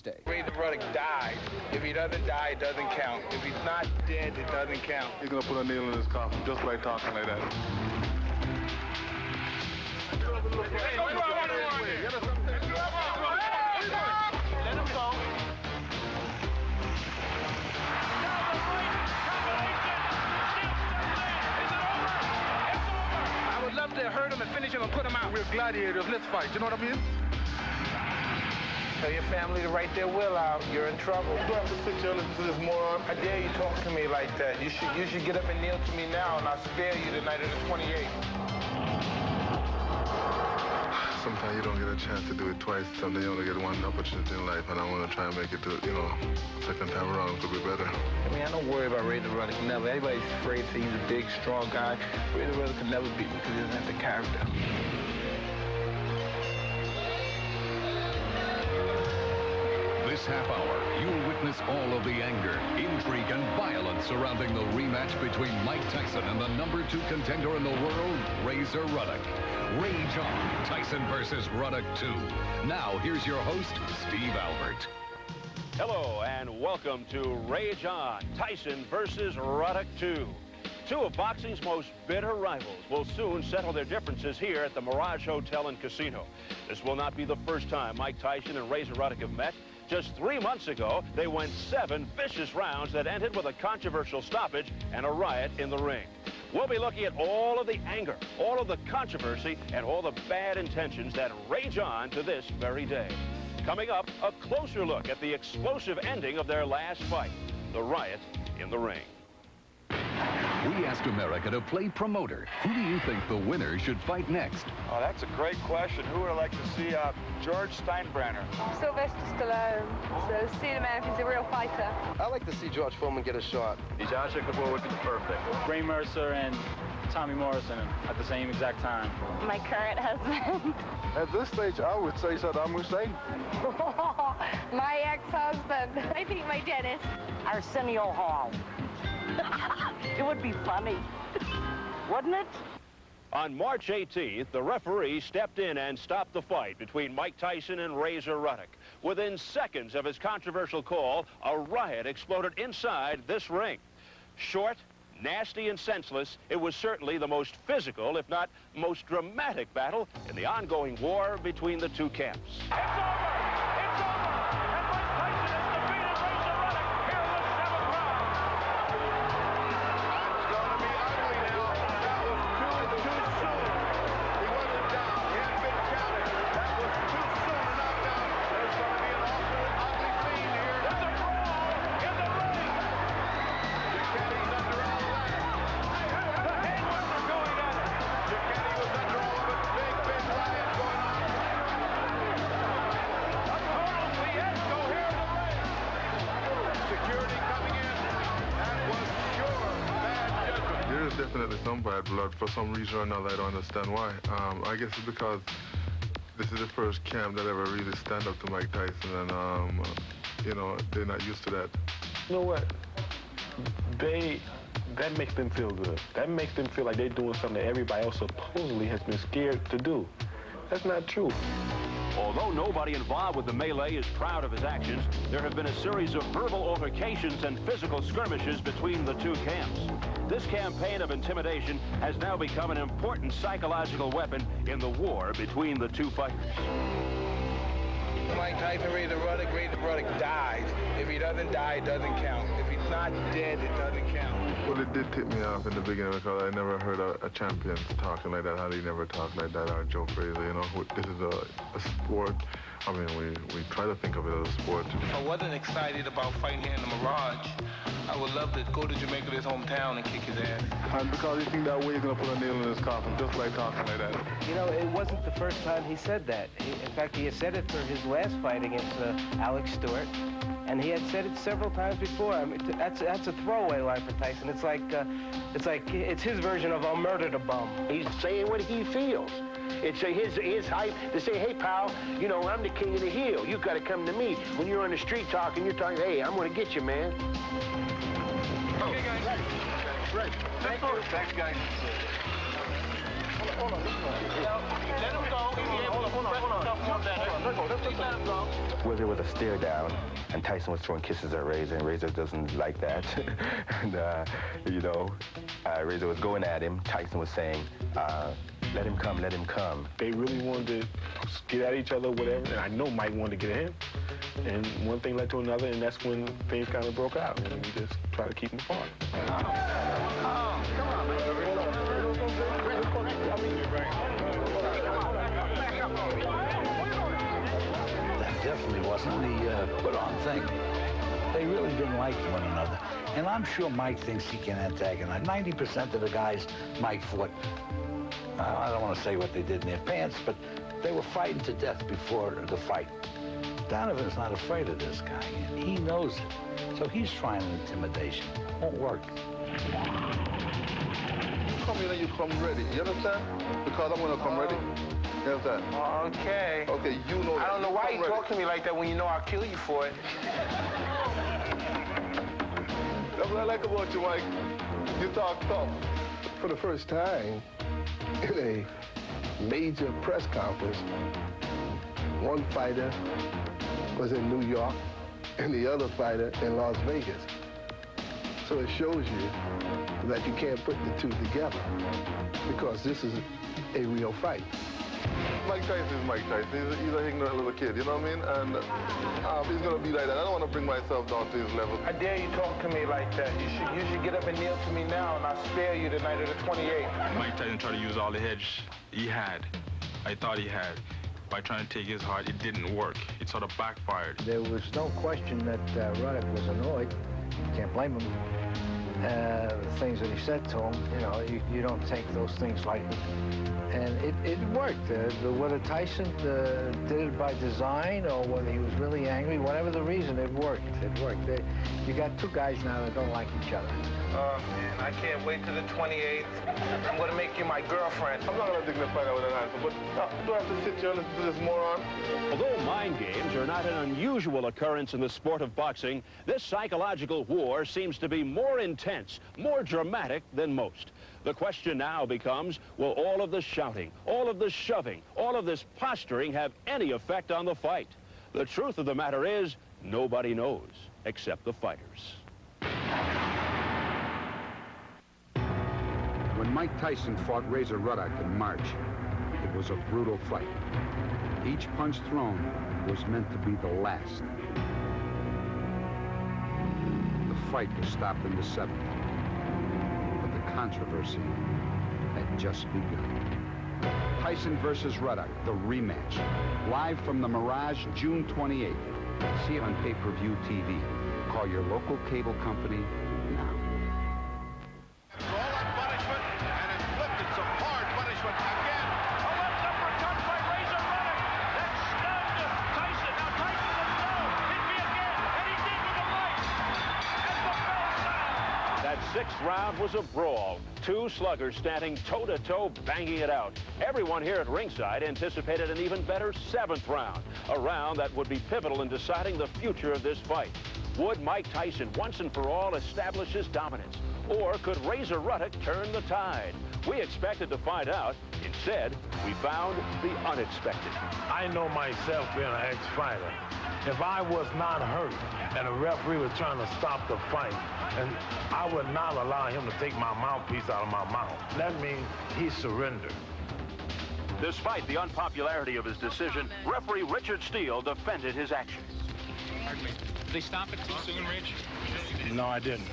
Day. Ruddock died. If he doesn't die, it doesn't count. If he's not dead, it doesn't count. He's gonna put a nail in his coffin just by talking like that. Let him go. I would love to hurt him and finish him and put him out. We're gladiators. Let's fight. You know what I mean? Tell your family to write their will out. You're in trouble. You don't have to sit here and listen to this moron. How dare you talk to me like that? You should get up and kneel to me now, and I'll spare you the night of the 28th. Sometimes you don't get a chance to do it twice. Sometimes you only get one opportunity in life, and I want to try and make it to, second time around could be better. I mean, I don't worry about Ruddock. Never. Everybody's afraid to say he's a big, strong guy. Ruddock could never beat me because he doesn't have the character. This half hour, you'll witness all of the anger, intrigue, and violence surrounding the rematch between Mike Tyson and the #2 contender in the world, Razor Ruddock. Rage on, Tyson versus Ruddock 2. Now, here's your host, Steve Albert. Hello, and welcome to Rage on, Tyson versus Ruddock 2. Two of boxing's most bitter rivals will soon settle their differences here at the Mirage Hotel and Casino. This will not be the first time Mike Tyson and Razor Ruddock have met. Just 3 months ago, they went 7 vicious rounds that ended with a controversial stoppage and a riot in the ring. We'll be looking at all of the anger, all of the controversy, and all the bad intentions that rage on to this very day. Coming up, a closer look at the explosive ending of their last fight, the riot in the ring. We asked America to play promoter. Who do you think the winner should fight next? Oh, that's a great question. Who would I like to see? George Steinbrenner. Sylvester Stallone. So see the man if he's a real fighter. I like to see George Foreman get a shot. Josh Ichabod would be perfect. Ray Mercer and Tommy Morrison at the same exact time. My current husband. At this stage, I would say Saddam Hussein. My ex-husband. I think my dentist. Arsenio Hall. It would be funny, wouldn't it? On March 18th, the referee stepped in and stopped the fight between Mike Tyson and Razor Ruddock. Within seconds of his controversial call, a riot exploded inside this ring. Short, nasty, and senseless, it was certainly the most physical, if not most dramatic battle in the ongoing war between the two camps. It's over! It's over! And Mike Tyson has defeated Razor Ruddock here in the 7th round. It's going to be ugly now. That was too soon. He wasn't down. He hadn't been counted. That was too soon to knock down. There's going to be an awful ugly scene here. There's a brawl in the ring. Ducati's under all of that. The handlers are going at it. Ducati was under all of it. Big riot going on. A total fiasco here in the ring. Security coming in. That was sure bad judgment. There is definitely some bad blood. For some reason or another, I don't understand why. I guess it's because this is the first camp that ever really stand up to Mike Tyson, and they're not used to that. You know what? That makes them feel good. That makes them feel like they're doing something that everybody else supposedly has been scared to do. That's not true. Although nobody involved with the melee is proud of his actions, there have been a series of verbal altercations and physical skirmishes between the two camps. This campaign of intimidation has now become an important psychological weapon in the war between the two fighters. Mike Tyson, Razor Ruddock dies. If he doesn't die, it doesn't count. If he's not dead, it doesn't count. Well, it did tip me off in the beginning because I never heard a champion talking like that. How do you never talk like that? Or Joe Frazier, this is a sport. I mean, we try to think of it as a sport. If I wasn't excited about fighting here in the Mirage, I would love to go to Jamaica, his hometown, and kick his ass. And because you think that way, he's going to put a nail in his coffin, just like talking like that. It wasn't the first time he said that. In fact, he had said it for his last fight against Alex Stewart, and he had said it several times before. I mean, that's a throwaway line for Tyson. It's like his version of "I'll murder the bum." He's saying what he feels. It's his hype to say, hey, pal, I'm the king of the hill. You got to come to me. When you're on the street talking, you're talking, hey, I'm going to get you, man. Okay, guys. Ready. Thank you. Thanks, guys. Where there was a stare down, and Tyson was throwing kisses at Razor, and Razor doesn't like that. And, you know, Razor was going at him. Tyson was saying, let him come, let him come. They really wanted to get at each other, whatever, and I know Mike wanted to get at him. And one thing led to another, and that's when things kind of broke out, and we just tried to keep them apart. That definitely wasn't the put-on thing. They really didn't like one another. And I'm sure Mike thinks he can antagonize. 90% of the guys Mike fought, I don't want to say what they did in their pants, but they were fighting to death before the fight. Donovan's not afraid of this guy, and he knows it. So he's trying intimidation. Won't work. You come in and you come ready. You understand? Because I'm going to come ready. You understand? Okay. Okay, you know that. I don't know why you talk to me like that when you know I'll kill you for it. That's what I like about you, Mike. You talk tough. For the first time in a major press conference, one fighter was in New York and the other fighter in Las Vegas. So it shows you that you can't put the two together because this is a real fight. Mike Tyson is Mike Tyson. He's an ignorant little kid, you know what I mean? And he's going to be like that. I don't want to bring myself down to his level. I dare you talk to me like that. You should get up and kneel to me now, and I'll spare you the night of the 28th. Mike Tyson tried to use all the hedge he had. I thought he had. By trying to take his heart, it didn't work. It sort of backfired. There was no question that Ruddock was annoyed. Can't blame him. The things that he said to him, you know, you don't take those things lightly. And it worked. Whether Tyson did it by design or whether he was really angry, whatever the reason, it worked. It worked. You got two guys now that don't like each other. Oh, man, I can't wait till the 28th. I'm going to make you my girlfriend. I'm not going to dignify that with an answer, but do I have to sit here and listen to this moron? Although mind games are not an unusual occurrence in the sport of boxing, this psychological war seems to be more intense, more dramatic than most. The question now becomes, will all of the shouting, all of the shoving, all of this posturing have any effect on the fight? The truth of the matter is, nobody knows, except the fighters. When Mike Tyson fought Razor Ruddock in March, it was a brutal fight. Each punch thrown was meant to be the last. The fight was stopped in the 7th. Controversy had just begun. Tyson versus Ruddock, the rematch. Live from the Mirage, June 28th. See it on pay-per-view TV. Call your local cable company now. Roll up punishment, and it's flipped. It's a hard punishment again. A left uppercut by Razor Ruddock. That stunned Tyson. Now Tyson says no. Hit me again. And he did with the right. And the bell sounds. That 6th round was a brawl. Two sluggers standing toe-to-toe, banging it out. Everyone here at ringside anticipated an even better 7th round, a round that would be pivotal in deciding the future of this fight. Would Mike Tyson once and for all establish his dominance? Or could Razor Ruddock turn the tide? We expected to find out. Instead, we found the unexpected. I know myself being an ex-fighter. If I was not hurt and a referee was trying to stop the fight, and I would not allow him to take my mouthpiece out of my mouth, that means he surrendered. Despite the unpopularity of his decision, referee Richard Steele defended his actions. Did they stop it too soon, Rich? No, I didn't.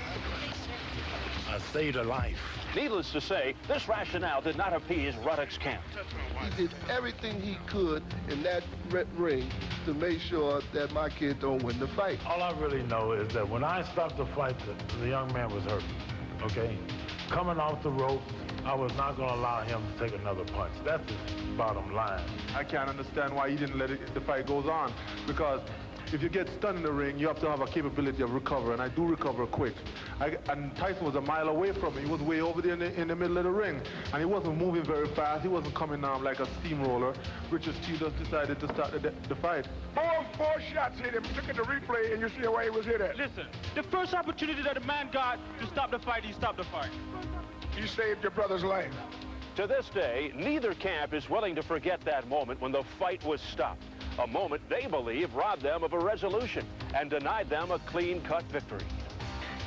I saved a life. Needless to say, this rationale did not appease Ruddock's camp. He did everything he could in that ring to make sure that my kid don't win the fight. All I really know is that when I stopped the fight, the young man was hurt, okay? Coming off the rope, I was not going to allow him to take another punch. That's the bottom line. I can't understand why he didn't let the fight goes on, because if you get stunned in the ring, you have to have a capability of recover, and I do recover quick. And Tyson was a mile away from me. He was way over there in the middle of the ring, and he wasn't moving very fast. He wasn't coming down like a steamroller. Richard Steele just decided to start the fight. Four shots hit him. Look at the replay, and you see where he was hit at. Listen, the first opportunity that a man got to stop the fight, he stopped the fight. You saved your brother's life. To this day, neither camp is willing to forget that moment when the fight was stopped. A moment they believe robbed them of a resolution and denied them a clean-cut victory.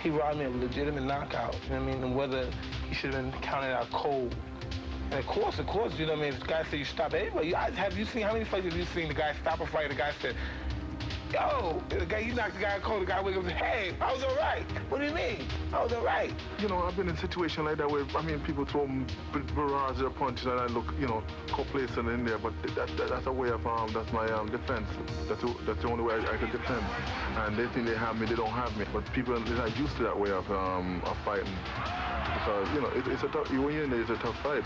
He robbed me of a legitimate knockout, you know what I mean? And whether he should have been counted out cold. And of course, you know what I mean? If the guy said you stop anybody, have you seen, how many fights have you seen the guy stop a fight, the guy said, yo, the guy, you knocked the guy cold, the guy wake up and say, hey, I was all right. What do you mean? I was all right. You know, I've been in a situation like that where, I mean, people throw barrage of punches and I look, you know, complacent in there, but that's a way of, that's my defense. That's the only way I could defend. And they think they have me, they don't have me. But people are not used to that way of fighting. Because, you know, it's a tough, when you're in there, it's a tough fight.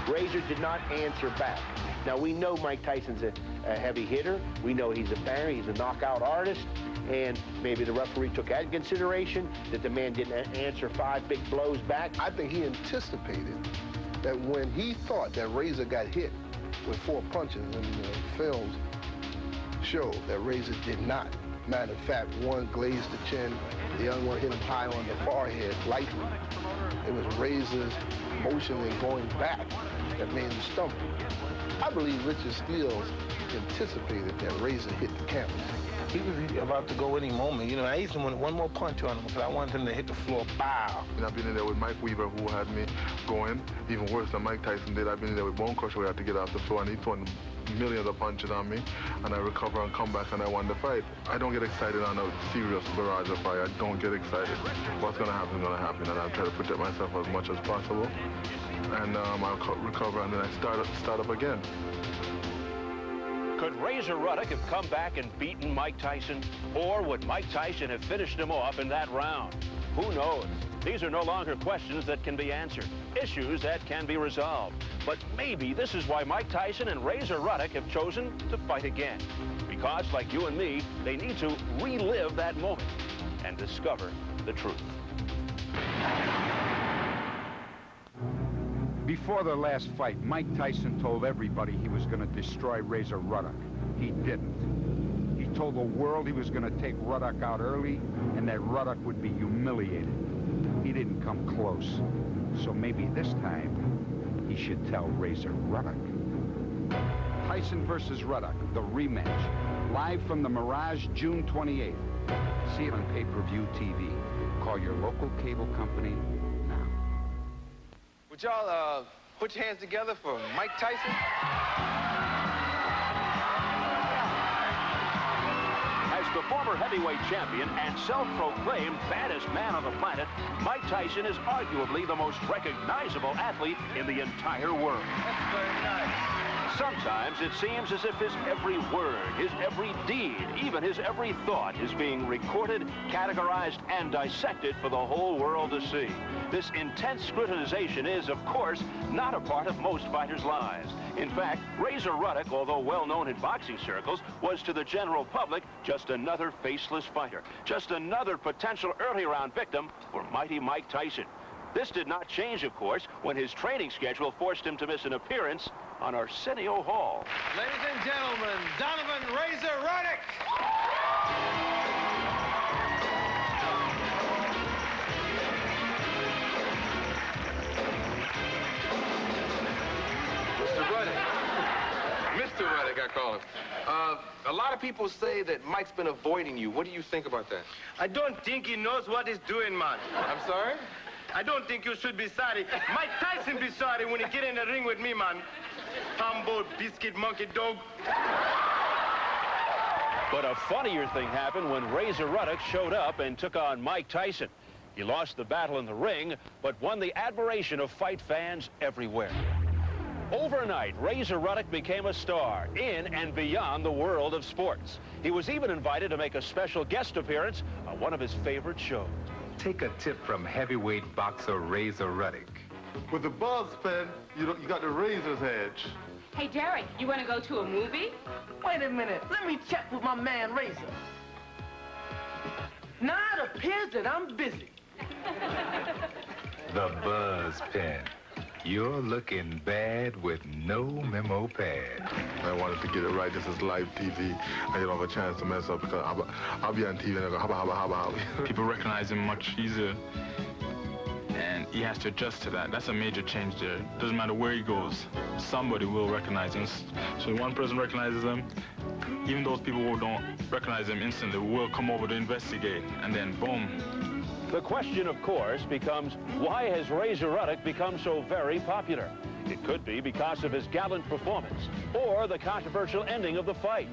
Razor did not answer back. Now, we know Mike Tyson's a heavy hitter. We know he's a banger. He's a knockout artist. And maybe the referee took that into consideration, that the man didn't answer 5 big blows back. I think he anticipated that when he thought that Razor got hit with 4 punches, and the films show that Razor did not. Matter of fact, one glazed the chin, the other one hit him high on the forehead, lightly. It was Razor's motion and going back that made him stumble. I believe Richard Steele anticipated that Razor hit the canvas. He was about to go any moment. You know, I used to want one more punch on him because I wanted him to hit the floor, bow. And I've been in there with Mike Weaver, who had me going even worse than Mike Tyson did. I've been in there with Bone Crusher, where I had to get off the floor, and he threw millions of punches on me, and I recover and come back, and I won the fight. I don't get excited on a serious barrage of fight. I don't get excited. What's going to happen is going to happen, and I try to protect myself as much as possible. And I'll recover, and then I start up again. Could Razor Ruddock have come back and beaten Mike Tyson? Or would Mike Tyson have finished him off in that round? Who knows? These are no longer questions that can be answered, issues that can be resolved. But maybe this is why Mike Tyson and Razor Ruddock have chosen to fight again. Because, like you and me, they need to relive that moment and discover the truth. Before the last fight, Mike Tyson told everybody he was going to destroy Razor Ruddock. He didn't. He told the world he was going to take Ruddock out early and that Ruddock would be humiliated. He didn't come close. So maybe this time, he should tell Razor Ruddock. Tyson versus Ruddock, the rematch. Live from the Mirage, June 28th. See it on pay-per-view TV. Call your local cable company now. Would y'all put your hands together for Mike Tyson? As the former heavyweight champion and self-proclaimed baddest man on the planet, Mike Tyson is arguably the most recognizable athlete in the entire world. That's very nice. Sometimes it seems as if his every word, his every deed, even his every thought is being recorded, categorized, and dissected for the whole world to see. This intense scrutinization is, of course, not a part of most fighters' lives. In fact, Razor Ruddock, although well-known in boxing circles, was to the general public just another faceless fighter, just another potential early-round victim for mighty Mike Tyson. This did not change, of course, when his training schedule forced him to miss an appearance on Arsenio Hall. Ladies and gentlemen, Donovan Razor Ruddock! Mr. Ruddock. Mr. Ruddock, I call him. A lot of people say that Mike's been avoiding you. What do you think about that? I don't think he knows what he's doing, man. I'm sorry? I don't think you should be sorry. Mike Tyson be sorry when he get in the ring with me, man. Humble biscuit monkey dog. But a funnier thing happened when Razor Ruddock showed up and took on Mike Tyson. He lost the battle in the ring, but won the admiration of fight fans everywhere. Overnight, Razor Ruddock became a star in and beyond the world of sports. He was even invited to make a special guest appearance on one of his favorite shows. Take a tip from heavyweight boxer Razor Ruddock. With the buzz pen, you got the razor's edge. Hey, Derek, you want to go to a movie? Wait a minute. Let me check with my man, Razor. Now it appears that I'm busy. The buzz pen. You're looking bad with no memo pad. I wanted to get it right. This is live TV. I don't have a chance to mess up because I'll be on TV and I go, haba. People recognize him much easier. and he has to adjust to that. That's a major change there. Doesn't matter where he goes, somebody will recognize him. So when one person recognizes him, even those people who don't recognize him instantly will come over to investigate, and then boom. The question, of course, becomes, why has Razor Ruddock become so very popular? It could be because of his gallant performance or the controversial ending of the fight.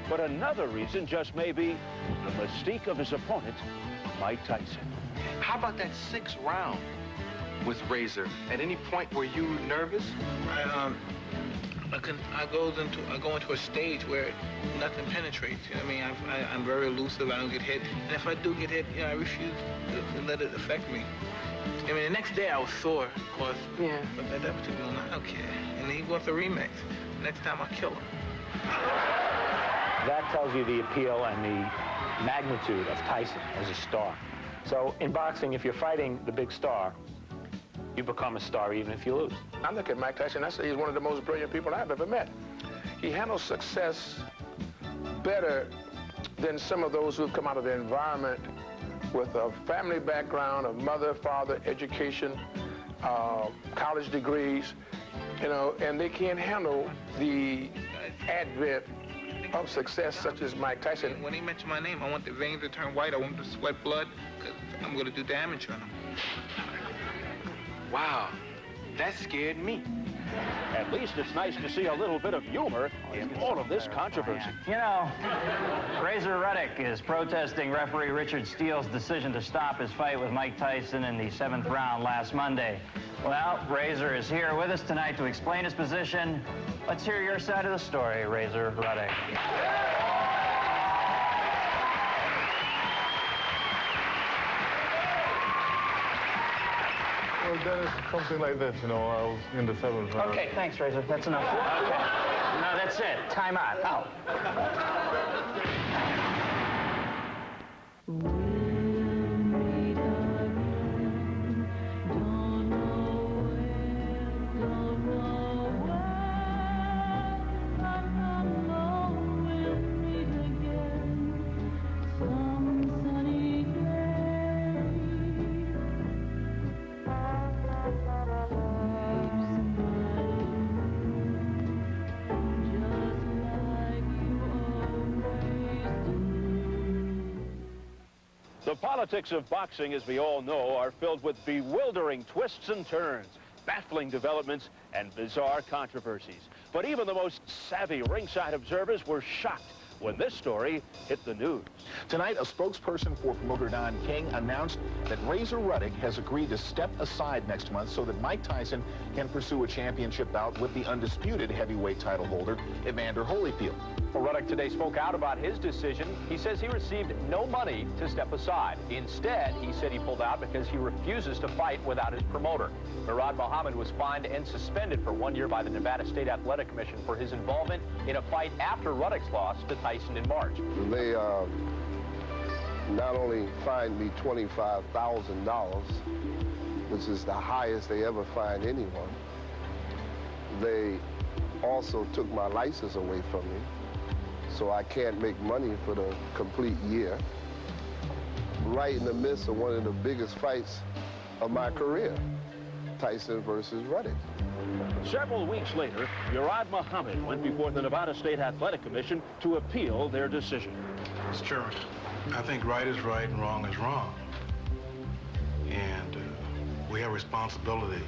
But another reason just may be the mystique of his opponent, Mike Tyson. How about that 6th round with Razor? At any point were you nervous? I go into a stage where nothing penetrates. You know what I mean? I'm very elusive. I don't get hit. And if I do get hit, I refuse to let it affect me. I mean, the next day I was sore, of course. Yeah. But at that particular moment, I don't care. And he wants a rematch. Next time I'll kill him. That tells you the appeal and the magnitude of Tyson as a star. So in boxing, if you're fighting the big star, you become a star even if you lose. I look at Mike Tyson, I say he's one of the most brilliant people I've ever met. He handles success better than some of those who've come out of the environment with a family background of mother, father, education, college degrees, you know, and they can't handle the advent of success such as Mike Tyson. When he mentioned my name, I want the veins to turn white. I want to sweat blood, because I'm going to do damage on him. Wow, that scared me. At least it's nice to see a little bit of humor in all of this controversy. You know, Razor Ruddock is protesting referee Richard Steele's decision to stop his fight with Mike Tyson in the 7th round last Monday. Well, Razor is here with us tonight to explain his position. Let's hear your side of the story, Razor Ruddock. Well, Dennis, something like this, you know, I was in the 7th round. Okay, thanks, Razor. That's enough. Okay. No, that's it. Time out. Out. The politics of boxing, as we all know, are filled with bewildering twists and turns, baffling developments, and bizarre controversies. But even the most savvy ringside observers were shocked when this story hit the news. Tonight, a spokesperson for promoter Don King announced that Razor Ruddock has agreed to step aside next month so that Mike Tyson can pursue a championship bout with the undisputed heavyweight title holder, Evander Holyfield. Well, Ruddock today spoke out about his decision. He says he received no money to step aside. Instead, he said he pulled out because he refuses to fight without his promoter. Murad Muhammad was fined and suspended for 1 year by the Nevada State Athletic Commission for his involvement in a fight after Ruddock's loss to Tyson in March. They not only fined me $25,000, which is the highest they ever fined anyone, they also took my license away from me, so I can't make money for the complete year, right in the midst of one of the biggest fights of my career, Tyson versus Ruddock. Several weeks later, Murad Muhammad went before the Nevada State Athletic Commission to appeal their decision. Mr. Chairman, I think right is right and wrong is wrong. And we have a responsibility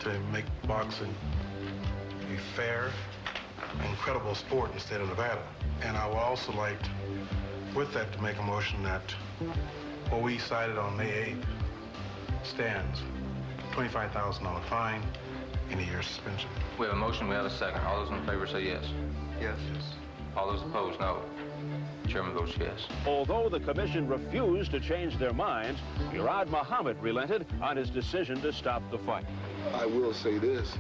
to make boxing a fair and credible sport in the state of Nevada. And I would also like, with that, to make a motion that what we cited on May 8th stands. $25,000 fine and a year's suspension. We have a motion, we have a second. All those in favor say yes. Yes. All those opposed, no. Chairman votes yes. Although the commission refused to change their minds, Murad Muhammad relented on his decision to stop the fight. I will say this,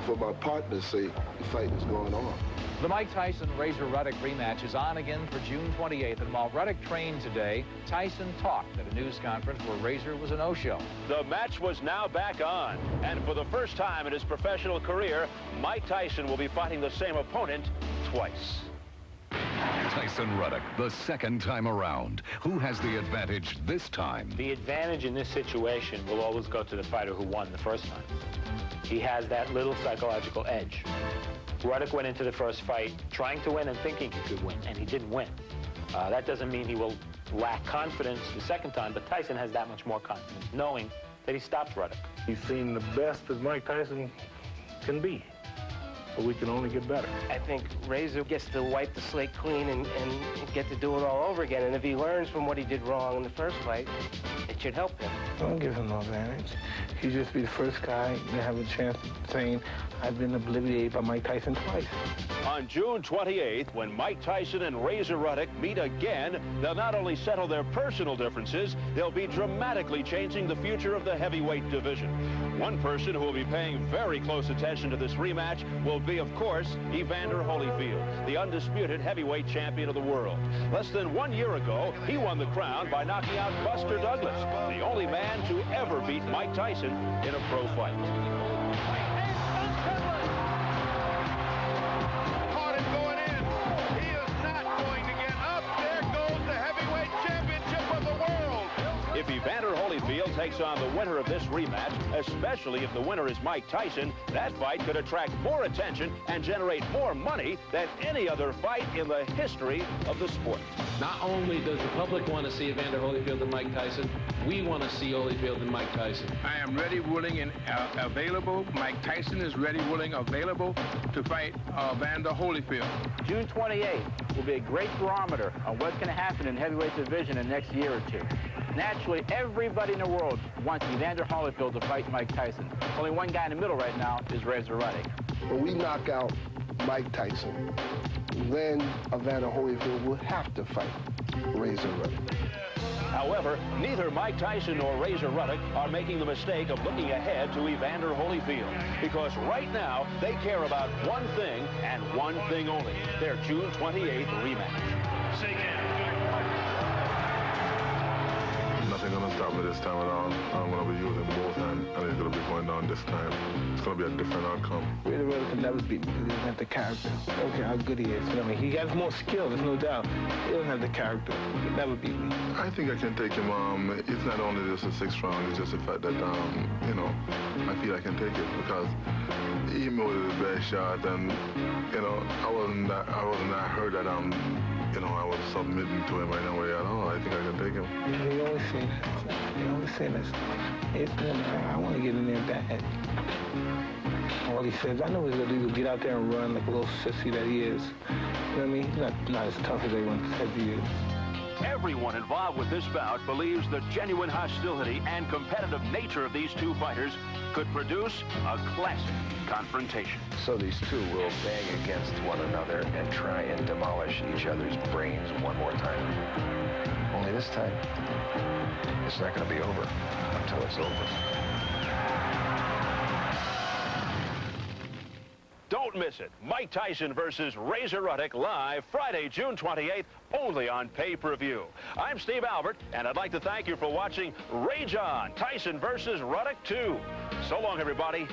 for my partner's sake, the fight is going on. The Mike Tyson-Razor Ruddock rematch is on again for June 28th, and while Ruddock trained today, Tyson talked at a news conference where Razor was a no-show. The match was now back on, and for the first time in his professional career, Mike Tyson will be fighting the same opponent twice. Tyson Ruddock, the second time around. Who has the advantage this time? The advantage in this situation will always go to the fighter who won the first time. He has that little psychological edge. Ruddock went into the first fight trying to win and thinking he could win, and he didn't win. That doesn't mean he will lack confidence the second time, but Tyson has that much more confidence, knowing that he stopped Ruddock. He's seen the best that Mike Tyson can be, but we can only get better. I think Razor gets to wipe the slate clean and get to do it all over again. And if he learns from what he did wrong in the first fight, it should help him. Don't give him no advantage. He'd just be the first guy to have a chance of saying, I've been obliterated by Mike Tyson twice. On June 28th, when Mike Tyson and Razor Ruddock meet again, they'll not only settle their personal differences, they'll be dramatically changing the future of the heavyweight division. One person who will be paying very close attention to this rematch will be, of course, Evander Holyfield, the undisputed heavyweight champion of the world. Less than 1 year ago, he won the crown by knocking out Buster Douglas, the only man to ever beat Mike Tyson in a pro fight. If Evander Holyfield takes on the winner of this rematch, especially if the winner is Mike Tyson, that fight could attract more attention and generate more money than any other fight in the history of the sport. Not only does the public want to see Evander Holyfield and Mike Tyson, we want to see Holyfield and Mike Tyson. I am ready, willing, and available. Mike Tyson is ready, willing, available to fight Evander Holyfield. June 28th will be a great barometer on what's going to happen in the heavyweight division in the next year or two. Naturally, everybody in the world wants Evander Holyfield to fight Mike Tyson. Only one guy in the middle right now is Razor Ruddock. When we knock out Mike Tyson, then Evander Holyfield will have to fight Razor Ruddock. However, neither Mike Tyson nor Razor Ruddock are making the mistake of looking ahead to Evander Holyfield, because right now they care about one thing and one thing only, their June 28th rematch. Nothing gonna stop me this time around. I'm gonna be using both hands, and it's gonna be going down this time. It's gonna be a different outcome. Razor Ruddock can never beat me because he doesn't have the character. I don't care how good he is. You know what I mean? He has more skill, there's no doubt. He doesn't have the character. He can never beat me. I think I can take him. It's not only just a 6th round, it's just the fact that, you know, I feel I can take it because he made his best shot, and, you know, I wasn't that hurt that you know, I was submitting to him right now. I think I can take him. He always say that. He always say that. I want to get in there bad. All he says, I know he's going to do is get out there and run like a little sissy that he is. You know what I mean? He's not as tough as everyone says he is. Everyone involved with this bout believes the genuine hostility and competitive nature of these two fighters could produce a classic confrontation. So these two will bang against one another and try and demolish each other's brains one more time. Only this time, it's not going to be over until it's over. Don't miss it. Mike Tyson versus Razor Ruddock live Friday, June 28th, only on pay-per-view. I'm Steve Albert, and I'd like to thank you for watching Rage On, Tyson versus Ruddock 2. So long, everybody.